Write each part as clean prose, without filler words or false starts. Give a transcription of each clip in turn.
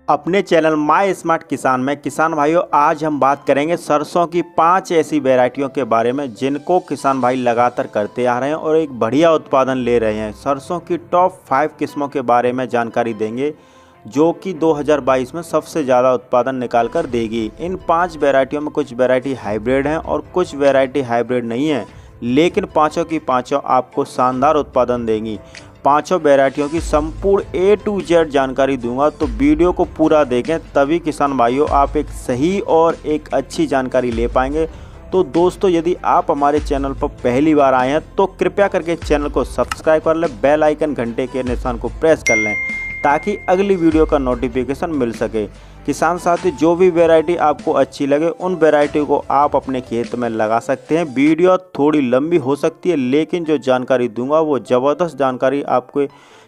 अपने channel my smart किसान में किसान भाइयों आज हम बात करेंगे सरसों की 5 ऐसी वैरायटियों के बारे में जिनको किसान भाई लगातार करते आ रहे हैं और एक बढ़िया उत्पादन ले रहे हैं। सरसों की टॉप 5 किस्मों के बारे में जानकारी देंगे जो कि 2022 में सबसे ज़्यादा उत्पादन निकाल कर देगी। इन 5 वैरायटियों में कुछ वैरायटी हाइब्रिड हैं और कुछ वैरायटी हाइब्रिड नहीं है, लेकिन पाँचों की पाँचों आपको शानदार उत्पादन देंगी। पांचों वैरायटियों की संपूर्ण A to Z जानकारी दूंगा, तो वीडियो को पूरा देखें तभी किसान भाइयों आप एक सही और एक अच्छी जानकारी ले पाएंगे। तो दोस्तों यदि आप हमारे चैनल पर पहली बार आए हैं तो कृपया करके चैनल को सब्सक्राइब कर लें, बेल आइकन घंटे के निशान को प्रेस कर लें ताकि अगली वीडियो का नोटिफिकेशन मिल सके। किसान साथी जो भी वैरायटी आपको अच्छी लगे उन वैरायटी को आप अपने खेत में लगा सकते हैं। वीडियो थोड़ी लंबी हो सकती है लेकिन जो जानकारी दूंगा वो ज़बरदस्त जानकारी आपको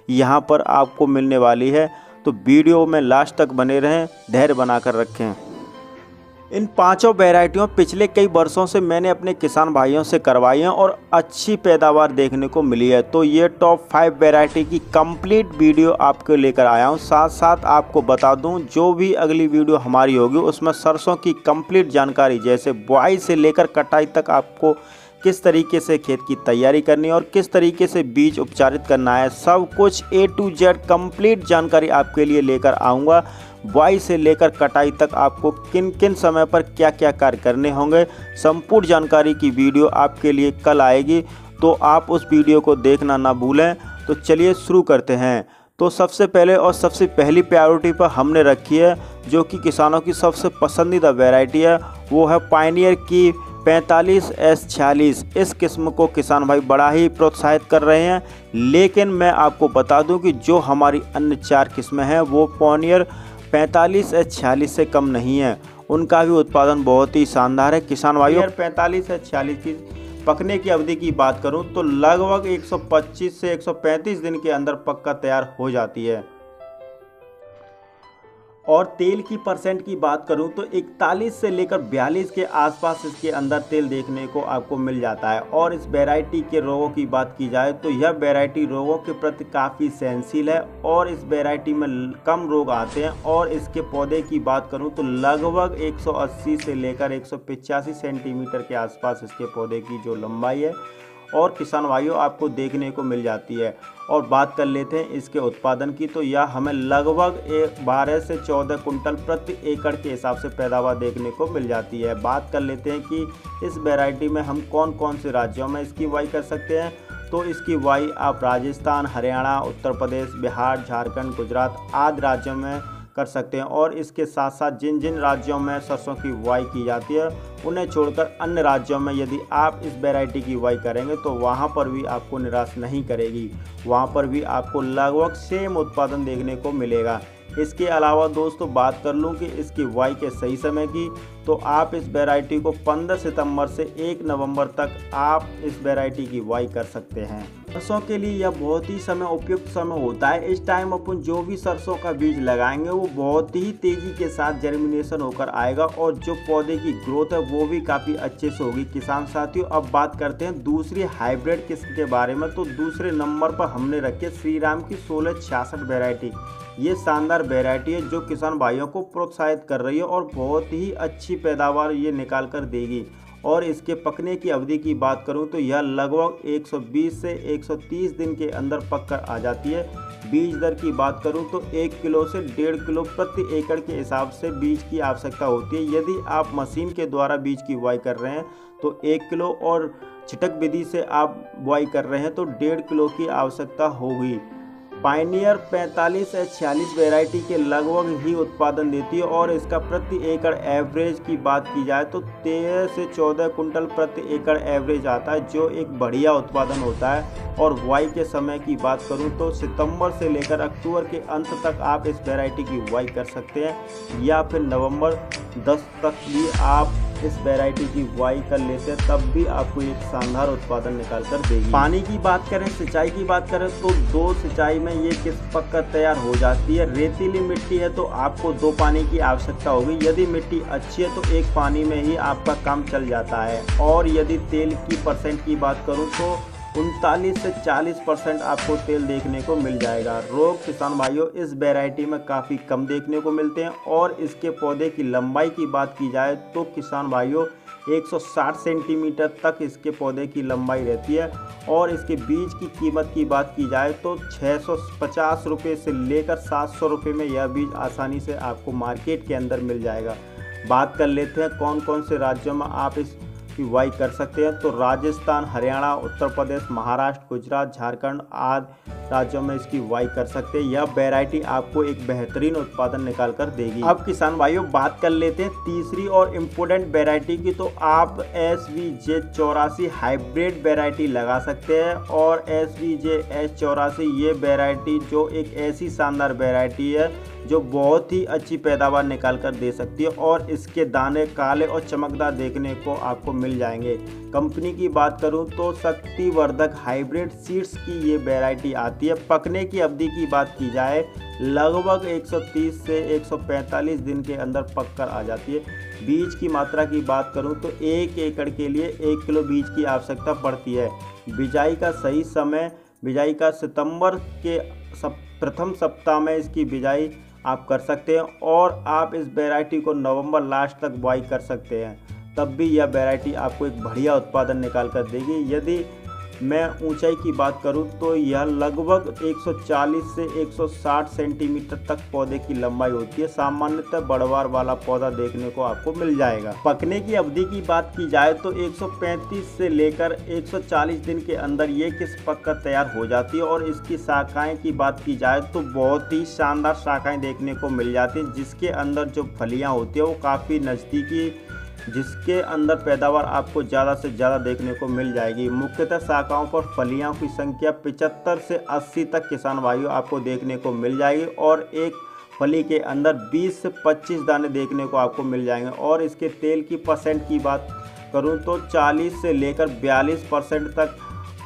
यहाँ पर आपको मिलने वाली है, तो वीडियो में लास्ट तक बने रहें, धैर्य बनाकर रखें। इन पांचों वैरायटियों पिछले कई वर्षों से मैंने अपने किसान भाइयों से करवाई हैं और अच्छी पैदावार देखने को मिली है। तो ये टॉप 5 वैरायटी की कंप्लीट वीडियो आपको लेकर आया हूँ। साथ साथ आपको बता दूं जो भी अगली वीडियो हमारी होगी उसमें सरसों की कंप्लीट जानकारी जैसे बुआई से लेकर कटाई तक आपको किस तरीके से खेत की तैयारी करनी है और किस तरीके से बीज उपचारित करना है, सब कुछ A to Z कंप्लीट जानकारी आपके लिए लेकर आऊँगा। बुआई से लेकर कटाई तक आपको किन किन समय पर क्या क्या कार्य करने होंगे, संपूर्ण जानकारी की वीडियो आपके लिए कल आएगी, तो आप उस वीडियो को देखना ना भूलें। तो चलिए शुरू करते हैं। तो सबसे पहले और सबसे पहली प्रायोरिटी पर हमने रखी है जो कि किसानों की सबसे पसंदीदा वैरायटी है, वो है पायनियर की 45S46। इस किस्म को किसान भाई बड़ा ही प्रोत्साहित कर रहे हैं, लेकिन मैं आपको बता दूं कि जो हमारी अन्य 4 किस्में हैं वो पायनियर 45S46 से कम नहीं है, उनका भी उत्पादन बहुत ही शानदार है। किसान भाइयों 45S46 की पकने की अवधि की बात करूं तो लगभग 125 से 135 दिन के अंदर पककर तैयार हो जाती है। और तेल की परसेंट की बात करूं तो 41 से लेकर 42 के आसपास इसके अंदर तेल देखने को आपको मिल जाता है। और इस वैरायटी के रोगों की बात की जाए तो यह वैरायटी रोगों के प्रति काफ़ी सहनशील है और इस वैरायटी में कम रोग आते हैं। और इसके पौधे की बात करूं तो लगभग 180 से लेकर 185 सेंटीमीटर के आसपास इसके पौधे की जो लंबाई है और किसान भाइयों आपको देखने को मिल जाती है। और बात कर लेते हैं इसके उत्पादन की, तो यह हमें लगभग 12 से 14 कुंटल प्रति एकड़ के हिसाब से पैदावार देखने को मिल जाती है। बात कर लेते हैं कि इस वैरायटी में हम कौन कौन से राज्यों में इसकी बुआई कर सकते हैं। तो इसकी बुआई आप राजस्थान, हरियाणा, उत्तर प्रदेश, बिहार, झारखंड, गुजरात आदि राज्यों में कर सकते हैं। और इसके साथ साथ जिन जिन राज्यों में सरसों की बुआई की जाती है उन्हें छोड़कर अन्य राज्यों में यदि आप इस वैरायटी की बुआई करेंगे तो वहां पर भी आपको निराश नहीं करेगी, वहां पर भी आपको लगभग सेम उत्पादन देखने को मिलेगा। इसके अलावा दोस्तों बात कर लूँ कि इसकी बुआई के सही समय की, तो आप इस वैरायटी को 15 सितंबर से 1 नवंबर तक आप इस वैरायटी की बुआई कर सकते हैं। सरसों के लिए यह बहुत ही समय उपयुक्त समय होता है। इस टाइम अपन जो भी सरसों का बीज लगाएंगे वो बहुत ही तेज़ी के साथ जर्मिनेशन होकर आएगा और जो पौधे की ग्रोथ है वो भी काफ़ी अच्छे से होगी। किसान साथियों अब बात करते हैं दूसरी हाइब्रिड किस्म के बारे में। तो दूसरे नंबर पर हमने रखे श्री राम की 1666 वैरायटी। ये शानदार वैरायटी है जो किसान भाइयों को प्रोत्साहित कर रही है और बहुत ही अच्छी पैदावार ये निकाल कर देगी। और इसके पकने की अवधि की बात करूं तो यह लगभग 120 से 130 दिन के अंदर पककर आ जाती है। बीज दर की बात करूं तो 1 किलो से 1.5 किलो प्रति एकड़ के हिसाब से बीज की आवश्यकता होती है। यदि आप मशीन के द्वारा बीज की बुआई कर रहे हैं तो 1 किलो और छिटक विधि से आप बुआई कर रहे हैं तो 1.5 किलो की आवश्यकता होगी। पायनियर 45S46 वैरायटी के लगभग ही उत्पादन देती है और इसका प्रति एकड़ एवरेज की बात की जाए तो 13 से 14 कुंटल प्रति एकड़ एवरेज आता है, जो एक बढ़िया उत्पादन होता है। और बुआई के समय की बात करूं तो सितंबर से लेकर अक्टूबर के अंत तक आप इस वैरायटी की बुआई कर सकते हैं, या फिर नवंबर 10 तक भी आप इस वैरायटी की बुआई कर लेते हैं, तब भी आपको एक शानदार उत्पादन निकाल कर देगी। पानी की बात करें, सिंचाई की बात करें तो 2 सिंचाई में ये किस्म पककर तैयार हो जाती है। रेतीली मिट्टी है तो आपको 2 पानी की आवश्यकता होगी। यदि मिट्टी अच्छी है तो 1 पानी में ही आपका काम चल जाता है। और यदि तेल की परसेंट की बात करूँ तो 39 से 40% आपको तेल देखने को मिल जाएगा। रोग किसान भाइयों इस वैरायटी में काफ़ी कम देखने को मिलते हैं और इसके पौधे की लंबाई की बात की जाए तो किसान भाइयों 160 सेंटीमीटर तक इसके पौधे की लंबाई रहती है और इसके बीज की कीमत की बात की जाए तो 650 रुपये से लेकर 700 रुपये में यह बीज आसानी से आपको मार्केट के अंदर मिल जाएगा। बात कर लेते हैं कौन कौन से राज्यों में आप इसकी बुआई कर सकते हैं। तो राजस्थान, हरियाणा, उत्तर प्रदेश, महाराष्ट्र, गुजरात, झारखंड आदि राज्यों में इसकी बुआई कर सकते हैं। यह वैरायटी आपको एक बेहतरीन उत्पादन निकाल कर देगी। अब किसान भाइयों बात कर लेते हैं तीसरी और इम्पोर्टेंट वैरायटी की। तो आप SVJ84 हाइब्रिड वैरायटी लगा सकते हैं और SVJ84 ये वैरायटी जो एक ऐसी शानदार वैरायटी है जो बहुत ही अच्छी पैदावार निकाल कर दे सकती है और इसके दाने काले और चमकदार देखने को आपको मिल जाएंगे। कंपनी की बात करूं तो शक्तिवर्धक हाइब्रिड सीड्स की ये वैरायटी आती है। पकने की अवधि की बात की जाए लगभग 130 से 145 दिन के अंदर पक कर आ जाती है। बीज की मात्रा की बात करूं तो 1 एकड़ के लिए 1 किलो बीज की आवश्यकता पड़ती है। बिजाई का सही समय बिजाई का सितंबर के प्रथम सप्ताह में इसकी बिजाई आप कर सकते हैं और आप इस वैरायटी को नवंबर लास्ट तक बुआई कर सकते हैं, तब भी यह वैरायटी आपको एक बढ़िया उत्पादन निकाल कर देगी। यदि मैं ऊंचाई की बात करूं तो यह लगभग 140 से 160 सेंटीमीटर तक पौधे की लंबाई होती है। सामान्यतः बढ़वार वाला पौधा देखने को आपको मिल जाएगा। पकने की अवधि की बात की जाए तो 135 से लेकर 140 दिन के अंदर ये किस पक कर तैयार हो जाती है और इसकी शाखाएं की बात की जाए तो बहुत ही शानदार शाखाएं देखने को मिल जाती हैं, जिसके अंदर जो फलियाँ होती है वो काफ़ी नज़दीकी, जिसके अंदर पैदावार आपको ज़्यादा से ज़्यादा देखने को मिल जाएगी। मुख्यतः शाखाओं पर फलियों की संख्या 75 से 80 तक किसान भाइयों आपको देखने को मिल जाएगी और एक फली के अंदर 20 से 25 दाने देखने को आपको मिल जाएंगे। और इसके तेल की परसेंट की बात करूं तो 40 से लेकर 42% तक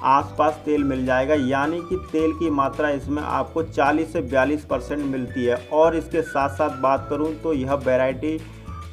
आसपास तेल मिल जाएगा, यानी कि तेल की मात्रा इसमें आपको 40 से 42% मिलती है। और इसके साथ साथ बात करूँ तो यह वैरायटी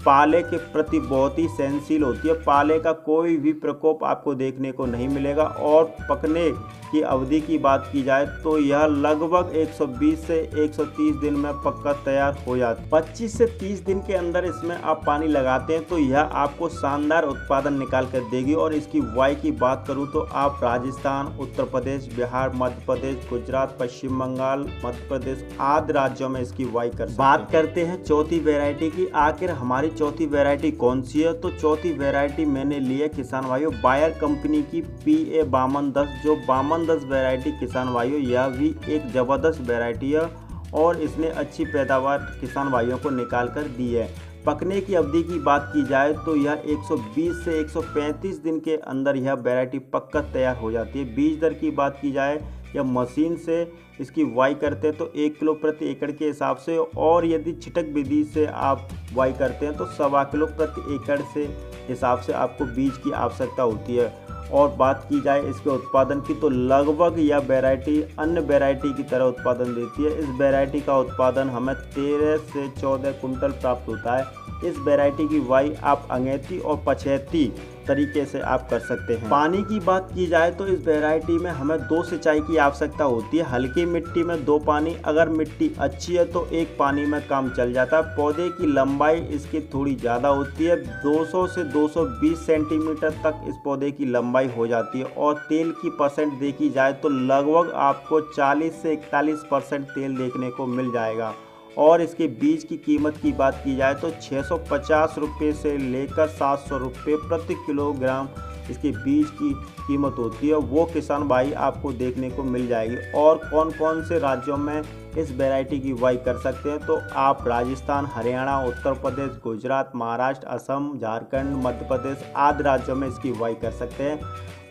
पाले के प्रति बहुत ही सहनशील होती है। पाले का कोई भी प्रकोप आपको देखने को नहीं मिलेगा। और पकने की अवधि की बात की जाए तो यह लगभग 120 से 130 दिन में पककर तैयार हो जाती है। 25 से 30 दिन के अंदर इसमें आप पानी लगाते हैं तो यह आपको शानदार उत्पादन निकाल कर देगी। और इसकी बुआई की बात करूं तो आप राजस्थान, उत्तर प्रदेश, बिहार, मध्य प्रदेश, गुजरात, पश्चिम बंगाल, मध्य प्रदेश आदि राज्यों में इसकी बुआई कर सकते हैं। बात करते हैं चौथी वैरायटी की। आखिर हमारी चौथी वैरायटी कौन सी है? तो चौथी वैरायटी मैंने ली है किसान भाइयों बायर कंपनी की PA 5210, जो 5210 वैरायटी किसान भाइयों यह भी एक ज़बरदस्त वैरायटी है और इसने अच्छी पैदावार किसान भाइयों को निकाल कर दी है। पकने की अवधि की बात की जाए तो यह 120 से 135 दिन के अंदर यह वैरायटी पककर तैयार हो जाती है। बीज दर की बात की जाए या मशीन से इसकी बुआई करते हैं तो 1 किलो प्रति एकड़ के हिसाब से, और यदि छिटक विधि से आप बुआई करते हैं तो 1.25 किलो प्रति एकड़ से हिसाब से आपको बीज की आवश्यकता होती है। और बात की जाए इसके उत्पादन की तो लगभग यह वैरायटी अन्य वैरायटी की तरह उत्पादन देती है। इस वैरायटी का उत्पादन हमें 13 से 14 कुंटल प्राप्त होता है। इस वैरायटी की बुआई आप अगेती और पछेती तरीके से आप कर सकते हैं। पानी की बात की जाए तो इस वैरायटी में हमें 2 सिंचाई की आवश्यकता होती है। हल्की मिट्टी में 2 पानी, अगर मिट्टी अच्छी है तो 1 पानी में काम चल जाता है। पौधे की लंबाई इसकी थोड़ी ज़्यादा होती है, 200 से 220 सेंटीमीटर तक इस पौधे की लंबाई हो जाती है। और तेल की परसेंट देखी जाए तो लगभग आपको 40 से 41% तेल देखने को मिल जाएगा। और इसके बीज की कीमत की बात की जाए तो 650 रुपये से लेकर 700 रुपये प्रति किलोग्राम इसके बीज की कीमत होती है, वो किसान भाई आपको देखने को मिल जाएगी। और कौन कौन से राज्यों में इस वैरायटी की बुआई कर सकते हैं? तो आप राजस्थान, हरियाणा, उत्तर प्रदेश, गुजरात, महाराष्ट्र, असम, झारखंड, मध्य प्रदेश आदि राज्यों में इसकी बुआई कर सकते हैं।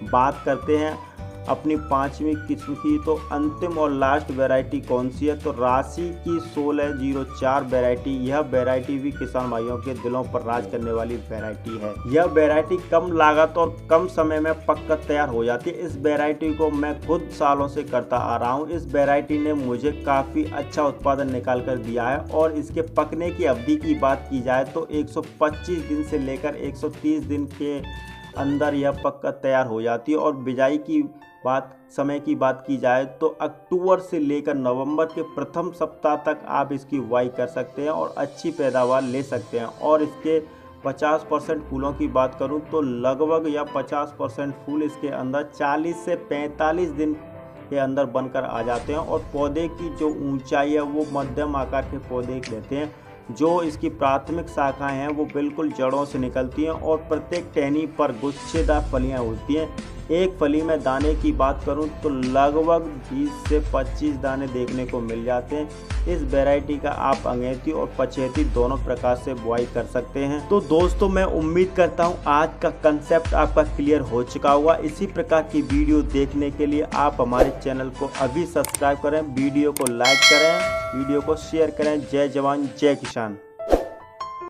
बात करते हैं अपनी 5वीं किस्म की, तो अंतिम और लास्ट वैरायटी कौन सी है? तो राशि की 1604 वैरायटी। यह वैरायटी भी किसान भाइयों के दिलों पर राज करने वाली वैरायटी है। यह वैरायटी कम लागत और कम समय में पककर तैयार हो जाती है। इस वैरायटी को मैं खुद सालों से करता आ रहा हूँ। इस वैरायटी ने मुझे काफ़ी अच्छा उत्पादन निकाल कर दिया है। और इसके पकने की अवधि की बात की जाए तो 125 दिन से लेकर 130 दिन के अंदर यह पककर तैयार हो जाती है। और बिजाई की समय की बात की जाए तो अक्टूबर से लेकर नवंबर के प्रथम सप्ताह तक आप इसकी बुआई कर सकते हैं और अच्छी पैदावार ले सकते हैं। और इसके 50% फूलों की बात करूं तो लगभग या 50% फूल इसके अंदर 40 से 45 दिन के अंदर बनकर आ जाते हैं। और पौधे की जो ऊंचाई है वो मध्यम आकार के पौधे लेते हैं। जो इसकी प्राथमिक शाखाएं हैं वो बिल्कुल जड़ों से निकलती हैं और प्रत्येक टहनी पर गुच्छेदार फलियां होती हैं। एक फली में दाने की बात करूं तो लगभग 20 से 25 दाने देखने को मिल जाते हैं। इस वैरायटी का आप अंगेती और पछेती दोनों प्रकार से बुआई कर सकते हैं। तो दोस्तों मैं उम्मीद करता हूं आज का कंसेप्ट आपका क्लियर हो चुका होगा। इसी प्रकार की वीडियो देखने के लिए आप हमारे चैनल को अभी सब्सक्राइब करें, वीडियो को लाइक करें, वीडियो को शेयर करें। जय जवान जय किसान।